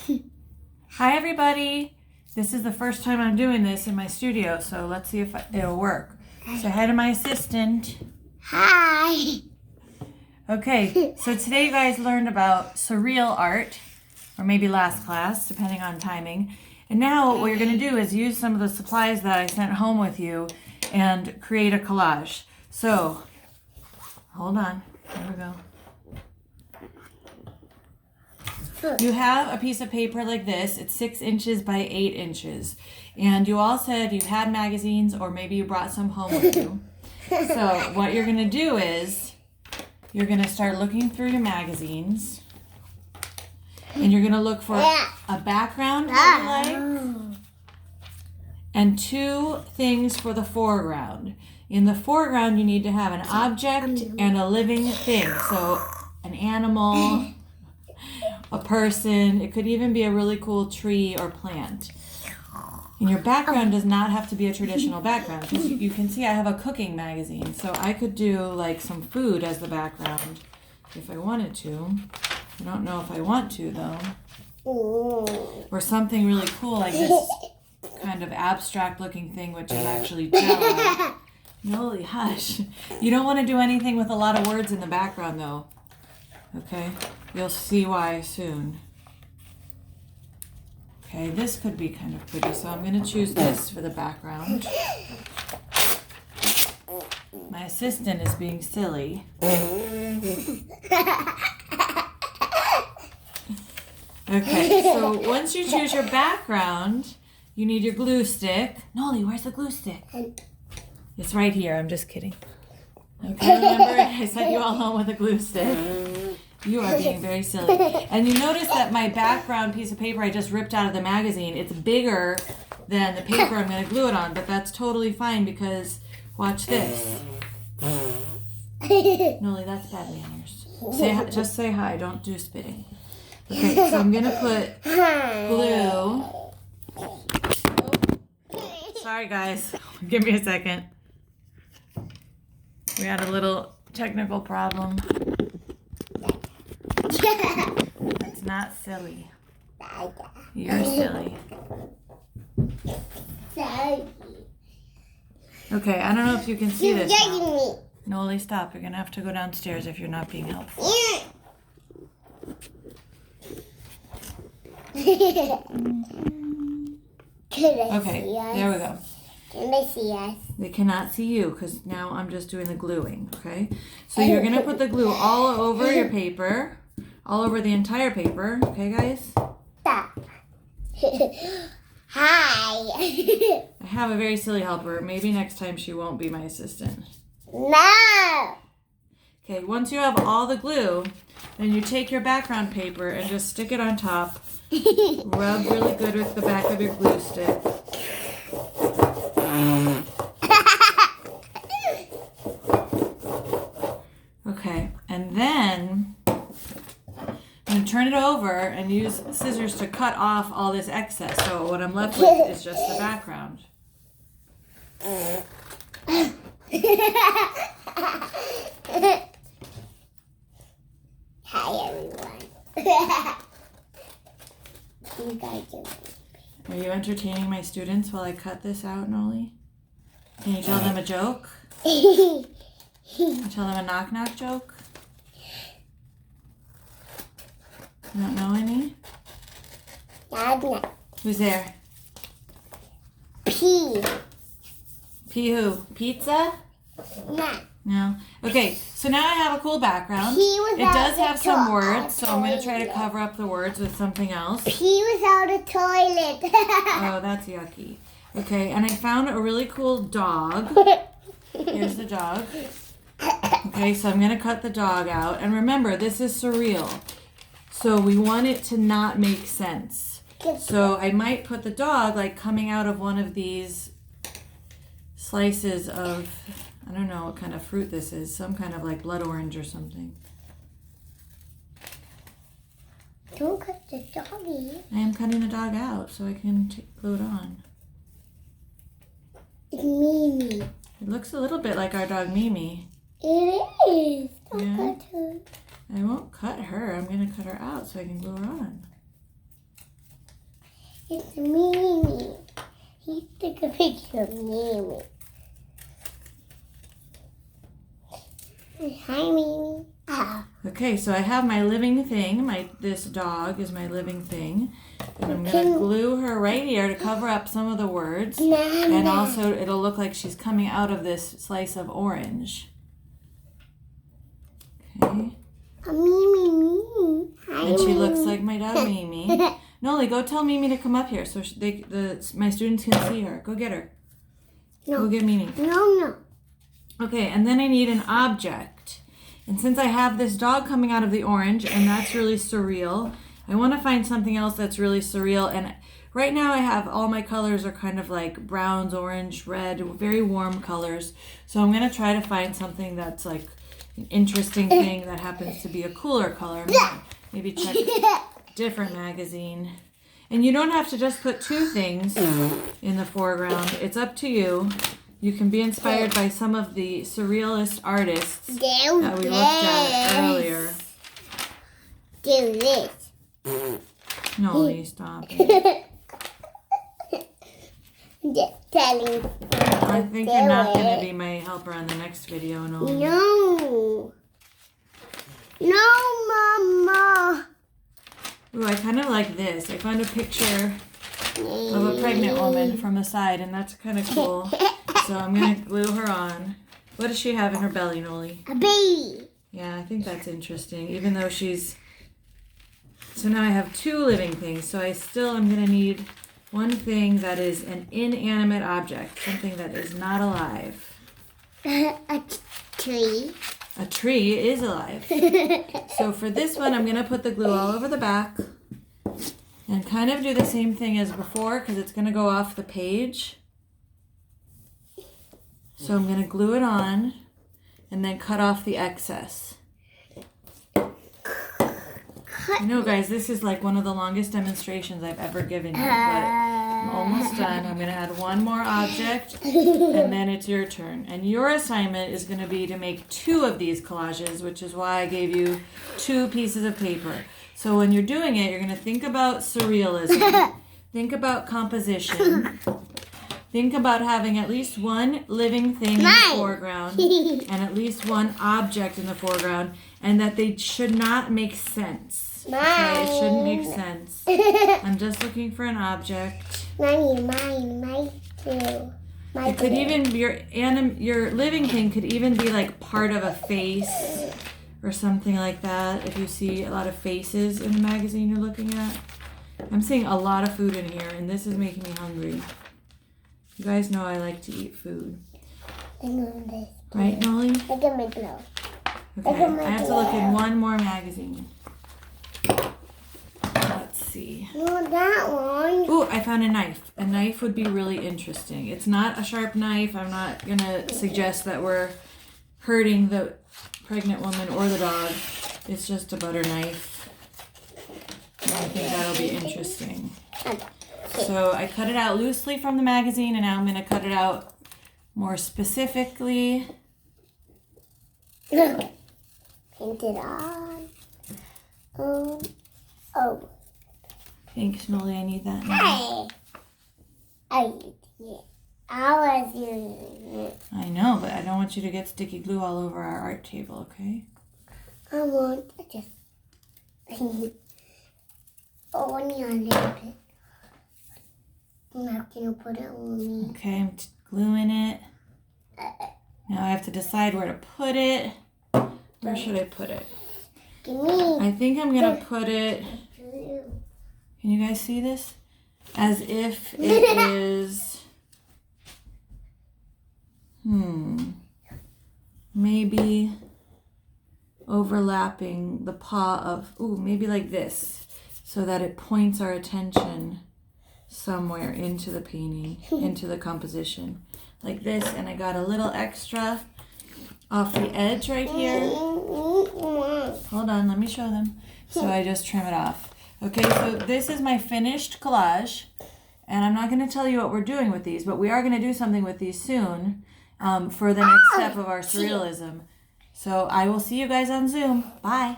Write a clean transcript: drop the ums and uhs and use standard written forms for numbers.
Hi everybody! This is the first time I'm doing this in my studio, so let's see if it'll work. Say hi to my assistant. Hi! Okay, so today you guys learned about surreal art, or maybe last class, depending on timing. And now what you're going to do is use some of the supplies that I sent home with you and create a collage. So, hold on. There we go. You have a piece of paper like this. It's 6 inches by 8 inches. And you all said you had magazines or maybe you brought some home with you. So what you're going to do is you're going to start looking through your magazines. And you're going to look for a background that you like and 2 things for the foreground. In the foreground you need to have an object and a living thing. So an animal, a person, it could even be a really cool tree or plant. And your background does not have to be a traditional background, because you can see I have a cooking magazine, so I could do like some food as the background if I wanted to. I don't know if I want to though. Or something really cool like this kind of abstract looking thing, which is actually jello. Holy hush. You don't want to do anything with a lot of words in the background though. Okay, you'll see why soon. Okay, this could be kind of pretty, so I'm going to choose this for the background. My assistant is being silly. Okay, so once you choose your background, you need your glue stick. Noli, where's the glue stick? It's right here, I'm just kidding. Okay, remember I sent you all home with a glue stick. You are being very silly. And you notice that my background piece of paper I just ripped out of the magazine, it's bigger than the paper I'm going to glue it on, but that's totally fine because, watch this. Noli, that's bad manners. Just say hi, don't do spitting. Okay, so I'm going to put glue. Oh, sorry guys, give me a second. We had a little technical problem. That's not silly. You're silly. Okay, I don't know if you can see this now. Noli, stop. You're going to have to go downstairs if you're not being helpful. Okay, there we go. Can they see us? They cannot see you because now I'm just doing the gluing, okay? So you're going to put the glue all over your paper, all over the entire paper, okay guys? Stop. Hi. I have a very silly helper. Maybe next time she won't be my assistant. No. Okay, once you have all the glue, then you take your background paper and just stick it on top. Rub really good with the back of your glue stick. Okay, and then I'm going to turn it over and use scissors to cut off all this excess. So what I'm left with is just the background. Hi everyone. You guys Are you entertaining my students while I cut this out, Noli? Can you tell them a joke? Can you tell them a knock-knock joke? You don't know any? No. Who's there? P. P who? Pizza? No. No. Okay, so now I have a cool background. It does have some words, so I'm going to try to cover up the words with something else. P was out the toilet. Oh, that's yucky. Okay, and I found a really cool dog. Here's the dog. Okay, so I'm going to cut the dog out. And remember, this is surreal. So we want it to not make sense. So I might put the dog like coming out of one of these slices of, I don't know what kind of fruit this is. Some kind of like blood orange or something. Don't cut the doggy. I am cutting the dog out so I can glue it on. It's Mimi. It looks a little bit like our dog Mimi. It is. Don't cut her. I won't cut her. I'm going to cut her out so I can glue her on. It's Mimi. He took a picture of Mimi. Hi, Mimi. Oh. Okay, so I have my living thing. This dog is my living thing. And I'm going to glue her right here to cover up some of the words. And also it'll look like she's coming out of this slice of orange. Okay. Mimi. Hi, And she Mimi. looks like my dog Mimi. Noli, go tell Mimi to come up here so my students can see her. Go get her. No. Go get Mimi. No. Okay, and then I need an object. And since I have this dog coming out of the orange, and that's really surreal, I want to find something else that's really surreal. And right now I have all my colors are kind of like browns, orange, red, very warm colors. So I'm going to try to find something that's like an interesting thing that happens to be a cooler color. Maybe check a different magazine. And you don't have to just put two things in the foreground. It's up to you. You can be inspired by some of the surrealist artists that we looked at earlier. Do this. No, stop it. Just telling. I think you're not going to be my helper on the next video. No. No, Mama. Ooh, I kind of like this. I found a picture of a pregnant woman from the side, and that's kind of cool. So I'm going to glue her on. What does she have in her belly, Noli? A baby. Yeah, I think that's interesting, even though she's... So now I have two living things, so I still am going to need one thing that is an inanimate object, something that is not alive. A tree. A tree is alive. So for this one, I'm going to put the glue all over the back and kind of do the same thing as before because it's going to go off the page. So I'm going to glue it on and then cut off the excess. I know, guys, this is like one of the longest demonstrations I've ever given you, but I'm almost done. I'm going to add one more object, and then it's your turn. And your assignment is going to be to make two of these collages, which is why I gave you two pieces of paper. So when you're doing it, you're going to think about surrealism, think about composition, think about having at least one living thing in the foreground and at least one object in the foreground, and that they should not make sense. Okay, it shouldn't make sense. I'm just looking for an object. Mine too. It could even be your living thing could even be like part of a face or something like that. If you see a lot of faces in the magazine you're looking at. I'm seeing a lot of food in here, and this is making me hungry. You guys know I like to eat food. Right, Noli? Look at my glove. Okay, I have to look in one more magazine. Let's see. No, that one. Ooh, I found a knife. A knife would be really interesting. It's not a sharp knife. I'm not going to suggest that we're hurting the pregnant woman or the dog. It's just a butter knife. And I think that'll be interesting. So I cut it out loosely from the magazine, and now I'm going to cut it out more specifically. Paint it on. Oh. Thanks, Noli. I need that now. I was using it. I know, but I don't want you to get sticky glue all over our art table, okay? I want to just only a little bit. Now can you put it on me? Okay, I'm gluing it. Now I have to decide where to put it. Where should I put it? Give me. I think I'm going to put it... Can you guys see this? As if it is... Maybe overlapping the paw of... Ooh, maybe like this. So that it points our attention somewhere into the painting, into the composition. Like this, and I got a little extra off the edge right here. Hold on, let me show them. So I just trim it off. Okay, so this is my finished collage, and I'm not going to tell you what we're doing with these, but we are going to do something with these soon for the next step of our surrealism. So I will see you guys on Zoom. Bye.